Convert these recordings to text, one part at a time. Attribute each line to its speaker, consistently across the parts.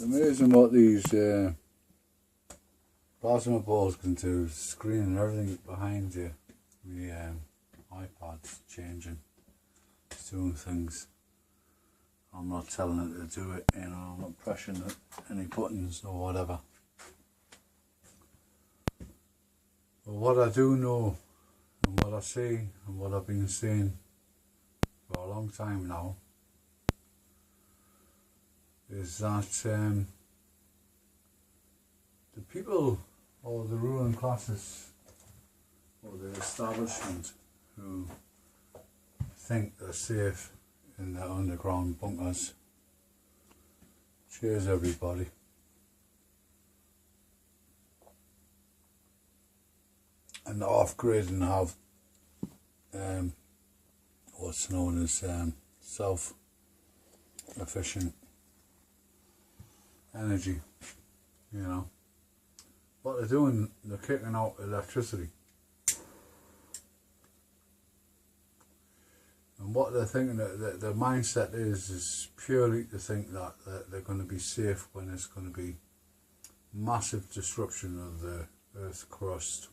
Speaker 1: It's amazing what these plasma balls can do. Screen and everything behind you. The iPad's changing. It's doing things. I'm not telling it to do it, you know, I'm not pressing any buttons or whatever. But what I do know, and what I see, and what I've been saying for a long time now, is that the people or the ruling classes or the establishment who think they're safe in their underground bunkers, cheers everybody, and they're off-grid and have what's known as self-efficient energy, you know. What they're doing, they're kicking out electricity. And what they're thinking, their mindset is purely to think that they're going to be safe when there's going to be massive disruption of the Earth's crust,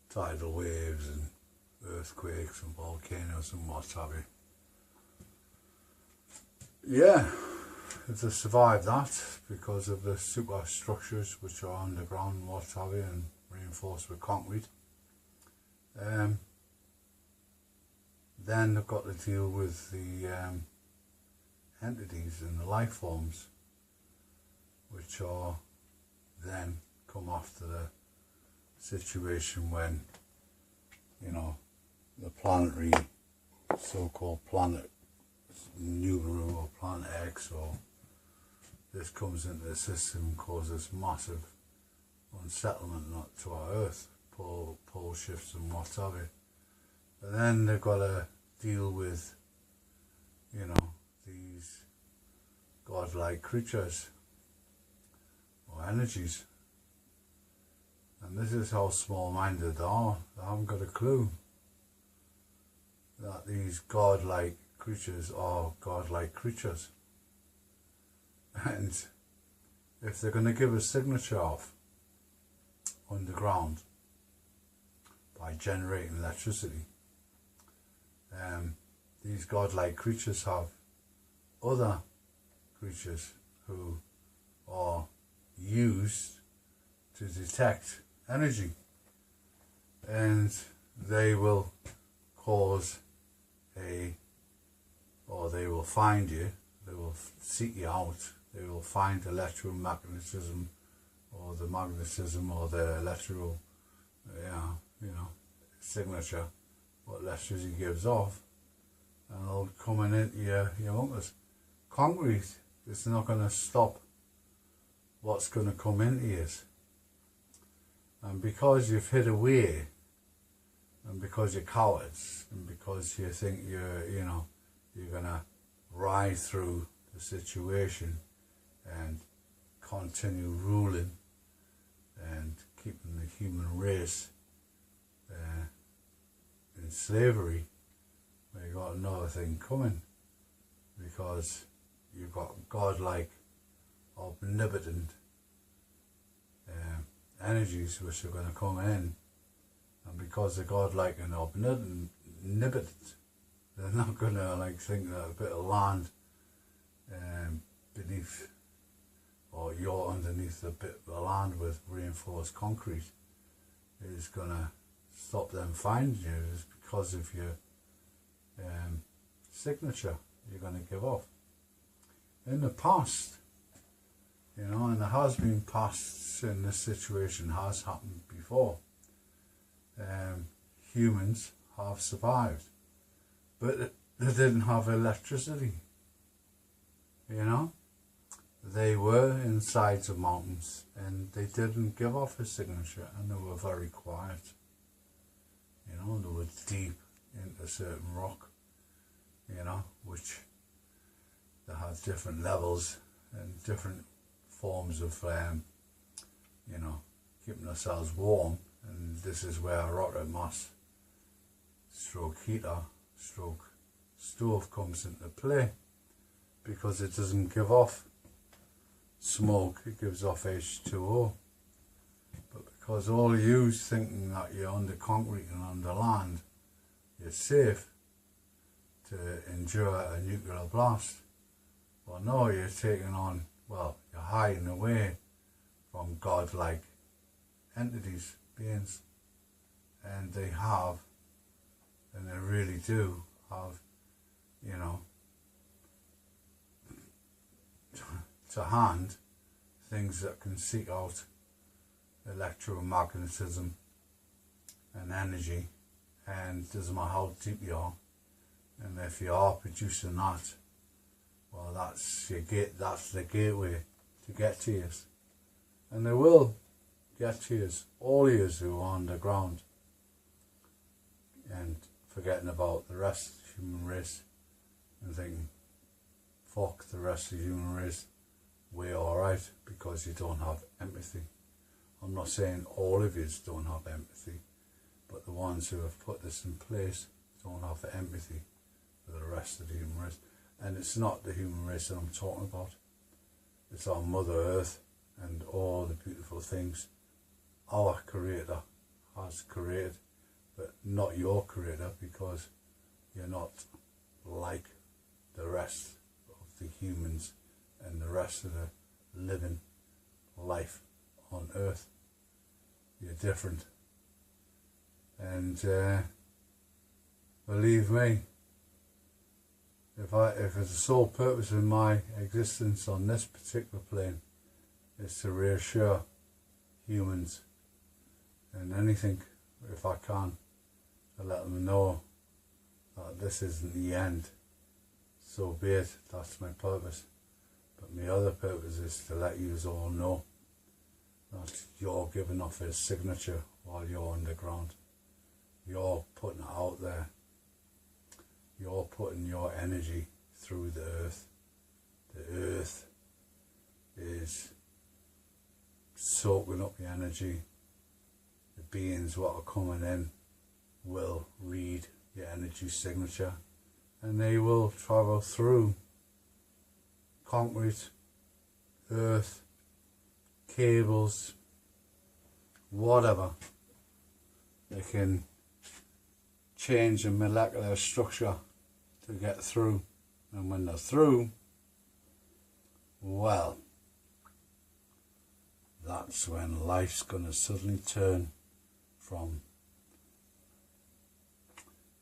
Speaker 1: tidal waves and earthquakes and volcanoes and what have you. Yeah, if they survive that because of the superstructures which are underground and what have you and reinforced with concrete, then they've got to deal with the entities and the life forms which are then come after the situation when, you know, the planetary, so-called planet Nibiru or Planet X or this comes into the system and causes massive unsettlement not to our Earth, pole shifts and what have you. And then they've got to deal with, you know, these godlike creatures or energies. And this is how small-minded they are. They haven't got a clue that these godlike creatures are godlike creatures. And if they're going to give a signature off underground by generating electricity, these godlike creatures have other creatures who are used to detect energy, and they will cause or they will find you, they will seek you out, they will find electromagnetism or the magnetism or the electrical, you know, signature, what electricity gives off, and it'll come into your bunkers. Concrete is not going to stop what's going to come into you. And because you've hid away, and because you're cowards, and because you think you're going to ride through the situation and continue ruling and keeping the human race in slavery, well, you've got another thing coming, because you've got godlike, omnipotent energies which are going to come in, and because they're godlike and omnipotent, they're not going to think that a bit of land beneath, or you're underneath a bit of land with reinforced concrete, is going to stop them finding you. It's because of your signature you're going to give off. In the past, you know, and there has been past, and this situation has happened before, humans have survived, but they didn't have electricity, you know. They were inside the mountains and they didn't give off a signature, and they were very quiet, you know. They were deep into certain rock, you know, which they had different levels and different forms of, you know, keeping themselves warm. And this is where a rocket mass stroke heater stroke stove comes into play, because it doesn't give off smoke, it gives off H2O. But because all of you's thinking that you're under concrete and under land, you're safe to endure a nuclear blast. Well, no, you're taking on, well, you're hiding away from godlike entities, beings. And they have, and they really do have, you know, to hand things that can seek out electromagnetism and energy, and it doesn't matter how deep you are, and if you are producing that, well, that's your gate, that's the gateway to get to you. And they will get to you, all of you who are underground, and forgetting about the rest of the human race and thinking, fuck the rest of the human race, we're alright because you don't have empathy. I'm not saying all of you don't have empathy, but the ones who have put this in place don't have the empathy for the rest of the human race. And it's not the human race that I'm talking about. It's our Mother Earth and all the beautiful things our Creator has created, but not your Creator, because you're not like the rest of the humans and the rest of the living life on Earth. You're different. And believe me, if it's the sole purpose of my existence on this particular plane is to reassure humans and anything, if I can, to let them know that this isn't the end, so be it. That's my purpose. But my other purpose is to let you all know that you're giving off a signature while you're underground. You're putting it out there. You're putting your energy through the earth. The earth is soaking up your energy. The beings what are coming in will read your energy signature, and they will travel through concrete, earth, cables, whatever. They can change the molecular structure to get through, and when they're through, well, that's when life's gonna suddenly turn from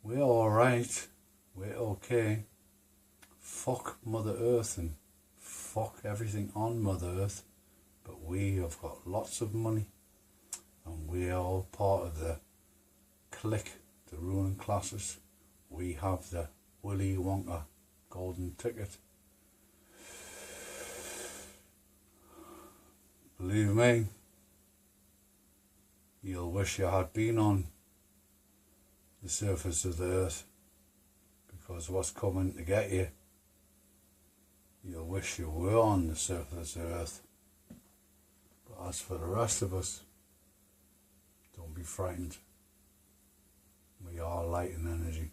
Speaker 1: we're alright, we're okay, fuck Mother Earth and fuck everything on Mother Earth, but we have got lots of money and we're all part of the clique, the ruling classes. We have the Willy Wonka golden ticket. Believe me, you'll wish you had been on the surface of the earth, because what's coming to get you, you'll wish you were on the surface of the earth. But as for the rest of us, don't be frightened. We are light and energy.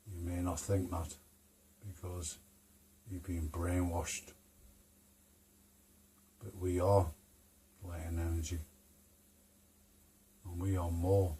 Speaker 1: You may not think that because you've been brainwashed, but we are light and energy, and we are more